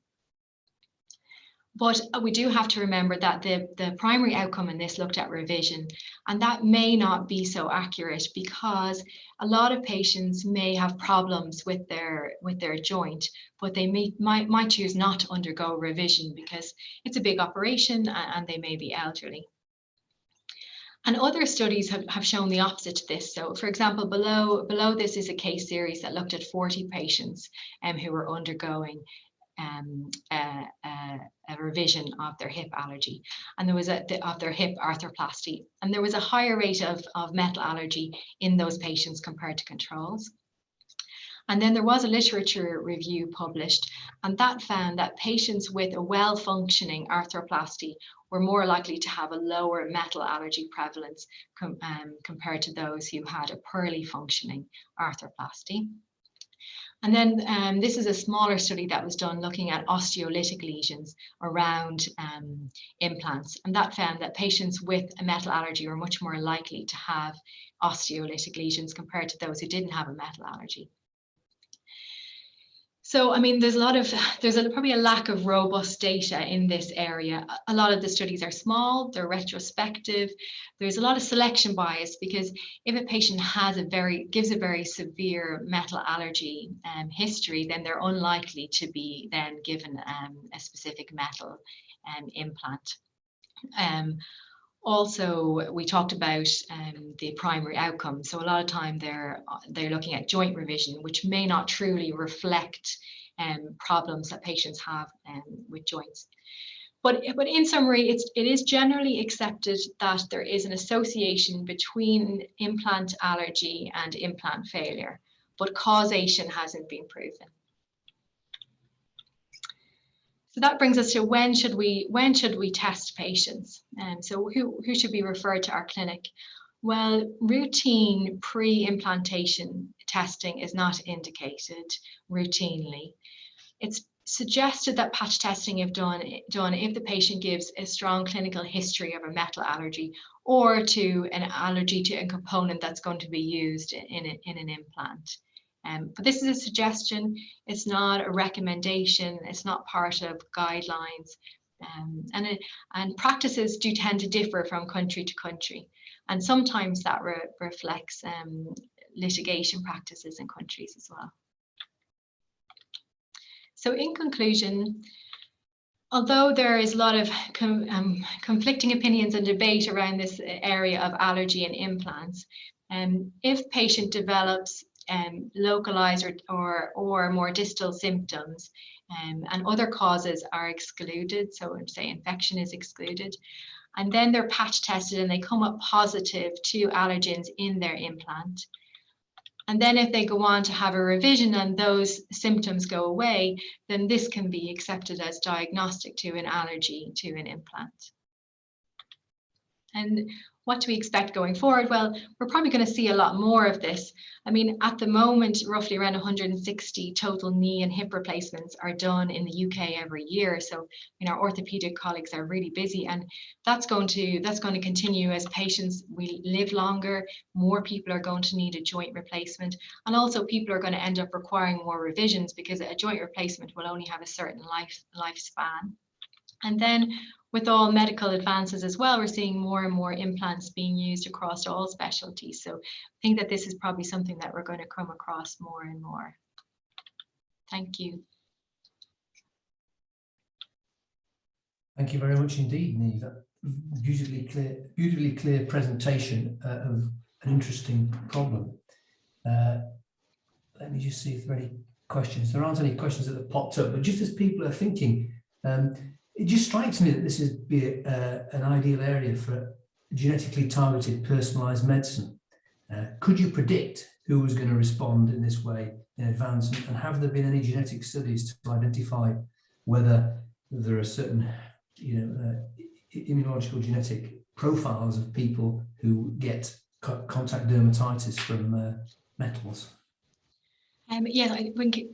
But we do have to remember that the primary outcome in this looked at revision, and that may not be so accurate because a lot of patients may have problems with their joint, but they might choose not to undergo revision because it's a big operation and they may be elderly. And other studies have shown the opposite to this. So for example, below this is a case series that looked at 40 patients who were undergoing a revision of their hip allergy, and there was of their hip arthroplasty, and there was a higher rate of metal allergy in those patients compared to controls. And then there was a literature review published, and that found that patients with a well-functioning arthroplasty were more likely to have a lower metal allergy prevalence compared to those who had a poorly functioning arthroplasty. And then this is a smaller study that was done looking at osteolytic lesions around implants. And that found that patients with a metal allergy were much more likely to have osteolytic lesions compared to those who didn't have a metal allergy. So, I mean, there's probably a lack of robust data in this area. A lot of the studies are small, they're retrospective. There's a lot of selection bias because if a patient gives a very severe metal allergy history, then they're unlikely to be then given a specific metal implant. Also, we talked about the primary outcome. So a lot of time they're looking at joint revision, which may not truly reflect problems that patients have with joints. But in summary, it is generally accepted that there is an association between implant allergy and implant failure, but causation hasn't been proven. So that brings us to when should we test patients? And so who should be referred to our clinic? Well, routine pre-implantation testing is not indicated routinely. It's suggested that patch testing if done if the patient gives a strong clinical history of a metal allergy or to an allergy to a component that's going to be used in an implant. But this is a suggestion, it's not a recommendation, it's not part of guidelines, and practices do tend to differ from country to country, and sometimes that reflects litigation practices in countries as well. So in conclusion, although there is a lot of conflicting opinions and debate around this area of allergy and implants, if patient develops localized or more distal symptoms and other causes are excluded, so say infection is excluded, and then they're patch tested and they come up positive to allergens in their implant, and then if they go on to have a revision and those symptoms go away, then this can be accepted as diagnostic to an allergy to an implant. And what do we expect going forward? Well, we're probably going to see a lot more of this. I mean, at the moment, roughly around 160 total knee and hip replacements are done in the UK every year. So, our orthopedic colleagues are really busy, and that's going to continue as patients we live longer. More people are going to need a joint replacement, and also people are going to end up requiring more revisions because a joint replacement will only have a certain lifespan. And then with all medical advances as well, we're seeing more and more implants being used across all specialties. So I think that this is probably something that we're going to come across more and more. Thank you. Thank you very much indeed, Neve. Beautifully clear presentation of an interesting problem. Let me just see if there are any questions. There aren't any questions that have popped up, but just as people are thinking, it just strikes me that this would be an ideal area for genetically targeted personalized medicine. Could you predict who was going to respond in this way in advance? And have there been any genetic studies to identify whether there are certain, immunological genetic profiles of people who get contact dermatitis from metals? Yeah,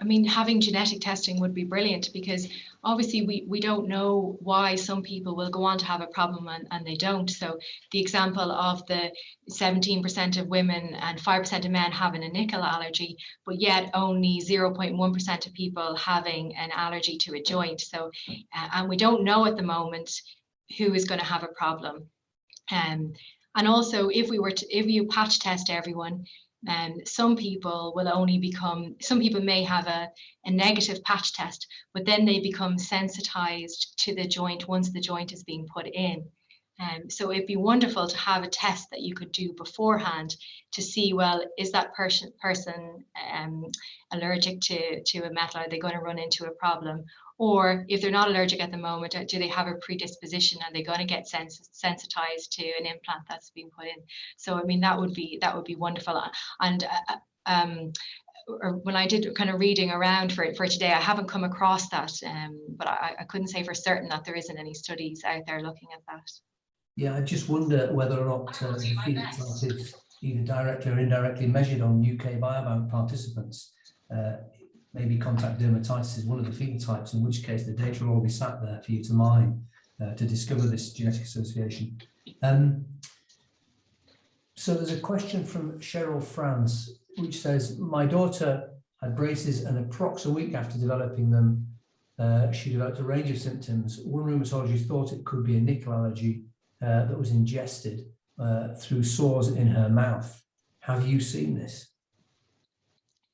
I mean, having genetic testing would be brilliant, because obviously we don't know why some people will go on to have a problem and they don't. So the example of the 17% of women and 5% of men having a nickel allergy, but yet only 0.1% of people having an allergy to a joint. So, and we don't know at the moment who is going to have a problem. And also, if you patch test everyone, some people may have a negative patch test, but then they become sensitized to the joint once the joint is being put in. So it'd be wonderful to have a test that you could do beforehand to see, well, is that person allergic to a metal? Are they going to run into a problem? Or if they're not allergic at the moment, do they have a predisposition? Are they going to get sensitized to an implant that's being put in? So I mean, that would be wonderful. And when I did kind of reading around for today, I haven't come across that, but I couldn't say for certain that there isn't any studies out there looking at that. Yeah, I just wonder whether or not the phenotype is either directly or indirectly measured on UK Biobank participants. Maybe contact dermatitis is one of the phenotypes, in which case the data will all be sat there for you to mine to discover this genetic association. So there's a question from Cheryl France, which says, my daughter had braces, and approx a week after developing them, she developed a range of symptoms. One rheumatologist thought it could be a nickel allergy that was ingested through sores in her mouth. Have you seen this?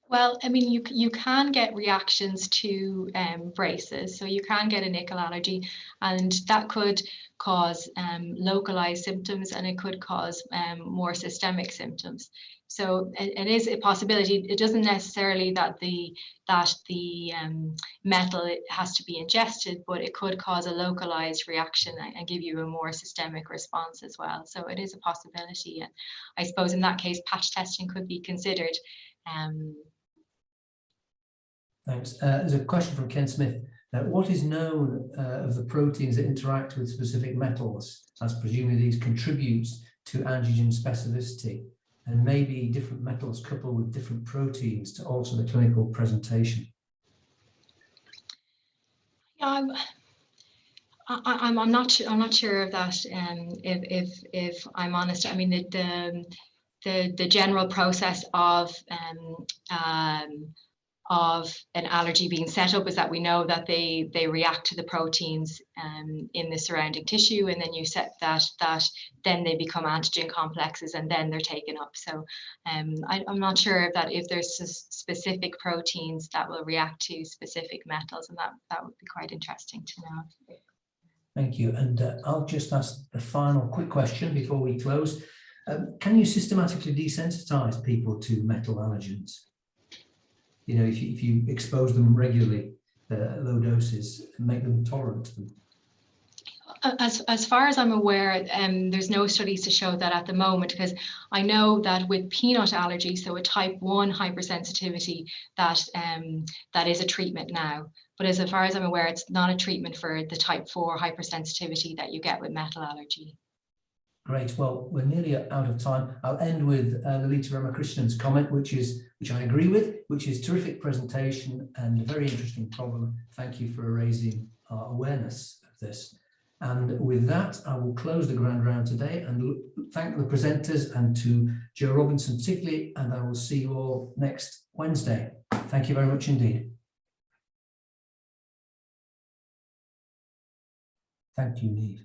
Well, I mean, you can get reactions to braces, so you can get a nickel allergy, and that could cause localized symptoms, and it could cause more systemic symptoms. So it is a possibility. It doesn't necessarily that the metal has to be ingested, but it could cause a localized reaction and give you a more systemic response as well. So it is a possibility, and I suppose in that case, patch testing could be considered. Thanks. There's a question from Ken Smith. What is known of the proteins that interact with specific metals, as presumably these contributes to antigen specificity, and maybe different metals coupled with different proteins to alter the clinical presentation? I'm not sure of that. If I'm honest, I mean the general process of an allergy being set up is that we know that they react to the proteins in the surrounding tissue, and then you set that then they become antigen complexes, and then they're taken up. So I'm not sure if there's specific proteins that will react to specific metals, and that would be quite interesting to know. Thank you. And I'll just ask the final quick question before we close. Can you systematically desensitize people to metal allergens? You know, if you expose them regularly at low doses and make them tolerant to them? As far as I'm aware, there's no studies to show that at the moment, because I know that with peanut allergy, so a type 1 hypersensitivity, that is a treatment now. But as far as I'm aware, it's not a treatment for the type 4 hypersensitivity that you get with metal allergy. Great. Well, we're nearly out of time. I'll end with Lalita Ramakrishnan's comment, which I agree with, which is terrific presentation and a very interesting problem. Thank you for raising our awareness of this. And with that, I will close the grand round today and thank the presenters and to Joe Robinson particularly, and I will see you all next Wednesday. Thank you very much indeed. Thank you, Neve.